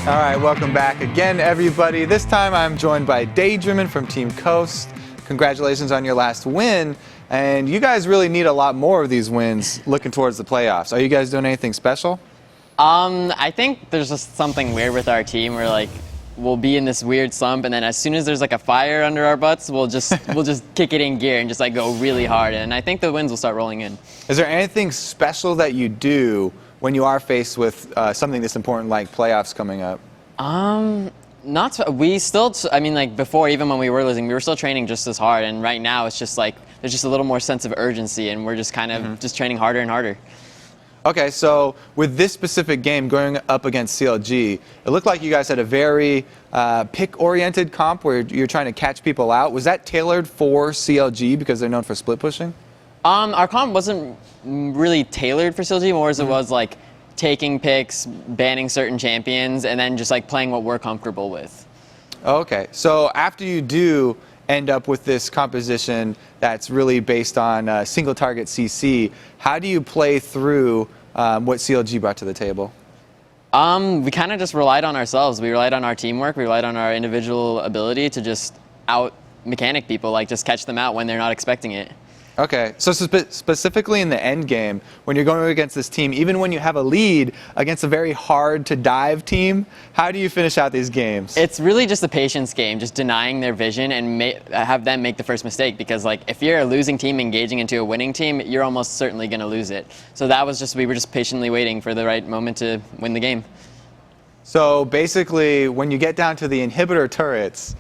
All right, welcome back again, everybody. This time I'm joined by Daydreamin from Team Coast. Congratulations on your last win. And you guys really need a lot more of these wins looking towards the playoffs. Are you guys doing anything special? I think there's just something weird with our team where like we'll be in this weird slump, and then as soon as there's like a fire under our butts, we'll just kick it in gear and just like go really hard. And I think the wins will start rolling in. Is there anything special that you do when you are faced with something this important like playoffs coming up? We still, I mean, like before, even when we were losing, we were still training just as hard. And right now, it's just like there's just a little more sense of urgency, and we're just kind of just training harder and harder. Okay, so with this specific game going up against CLG, it looked like you guys had a very pick-oriented comp where you're trying to catch people out. Was that tailored for CLG because they're known for split pushing? Our comp wasn't really tailored for CLG, more as it was like taking picks, banning certain champions, and then just like playing what we're comfortable with. Okay, so after you do end up with this composition that's really based on single target CC, how do you play through what CLG brought to the table? We kind of just relied on ourselves. We relied on our teamwork. We relied on our individual ability to just out-mechanic people, like just catch them out when they're not expecting it. Okay, so specifically in the end game, when you're going against this team, even when you have a lead against a very hard to dive team, how do you finish out these games? It's really just a patience game, just denying their vision and have them make the first mistake. Because like if you're a losing team engaging into a winning team, you're almost certainly going to lose it. So that was just, we were just patiently waiting for the right moment to win the game. So basically, when you get down to the inhibitor turrets,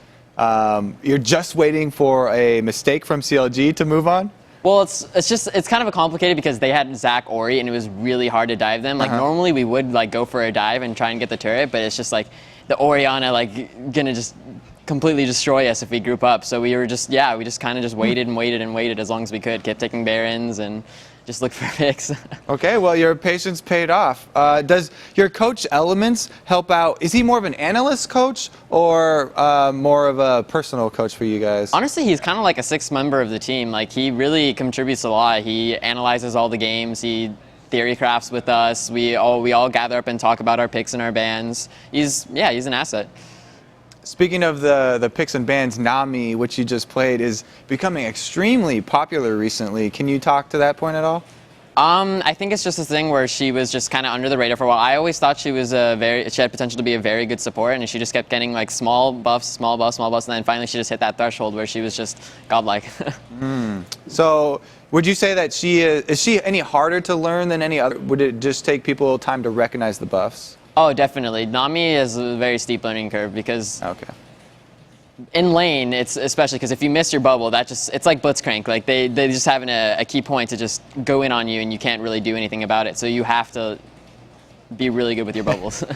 you're just waiting for a mistake from CLG to move on? Well, it's kind of complicated because they had Zach Ori, and it was really hard to dive them. Like normally we would like go for a dive and try and get the turret, but it's just like the Orianna like gonna just completely destroy us if we group up. So we were just we just kind of just waited and waited and waited as long as we could, kept taking Barons and just look for picks. Okay, well, your patience paid off. Does your coach Elements help out? Is he more of an analyst coach or more of a personal coach for you guys? Honestly, he's kind of like a sixth member of the team. Like, he really contributes a lot. He analyzes all the games. He theory crafts with us. We all gather up and talk about our picks and our bans. He's an asset. Speaking of the picks and bans, Nami, which you just played, is becoming extremely popular recently. Can you talk to that point at all? I think it's just a thing where she was just kind of under the radar for a while. I always thought she was she had potential to be a very good support, and she just kept getting like small buffs, and then finally she just hit that threshold where she was just godlike. So would you say that is she any harder to learn than any other? Would it just take people time to recognize the buffs? Oh, definitely. Nami is a very steep learning curve because in lane, it's especially because if you miss your bubble, it's like Blitzcrank. Like they just having a key point to just go in on you, and you can't really do anything about it. So you have to be really good with your bubbles. All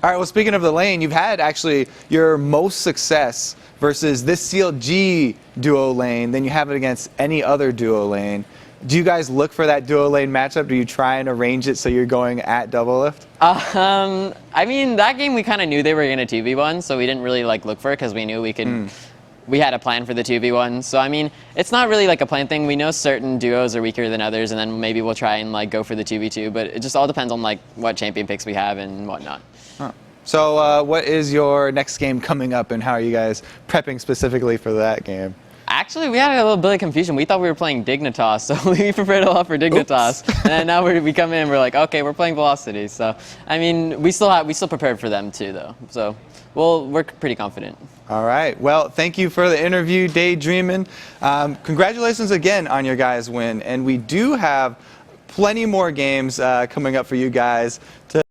right. Well, speaking of the lane, you've had actually your most success versus this CLG duo lane than you have it against any other duo lane. Do you guys look for that duo lane matchup? Do you try and arrange it so you're going at double lift? I mean, that game we kind of knew they were going to 2v1, so we didn't really like look for it because we knew we could. We had a plan for the 2v1, so I mean, it's not really like a plan thing. We know certain duos are weaker than others, and then maybe we'll try and like go for the 2v2. But it just all depends on like what champion picks we have and whatnot. So, what is your next game coming up, and how are you guys prepping specifically for that game? Actually, we had a little bit of confusion. We thought we were playing Dignitas, so we prepared a lot for Dignitas. And then now we come in and we're like, okay, we're playing Velocity. So, I mean, we still prepared for them too, though. So, we're pretty confident. All right. Well, thank you for the interview, Daydreamin. Congratulations again on your guys' win. And we do have plenty more games coming up for you guys to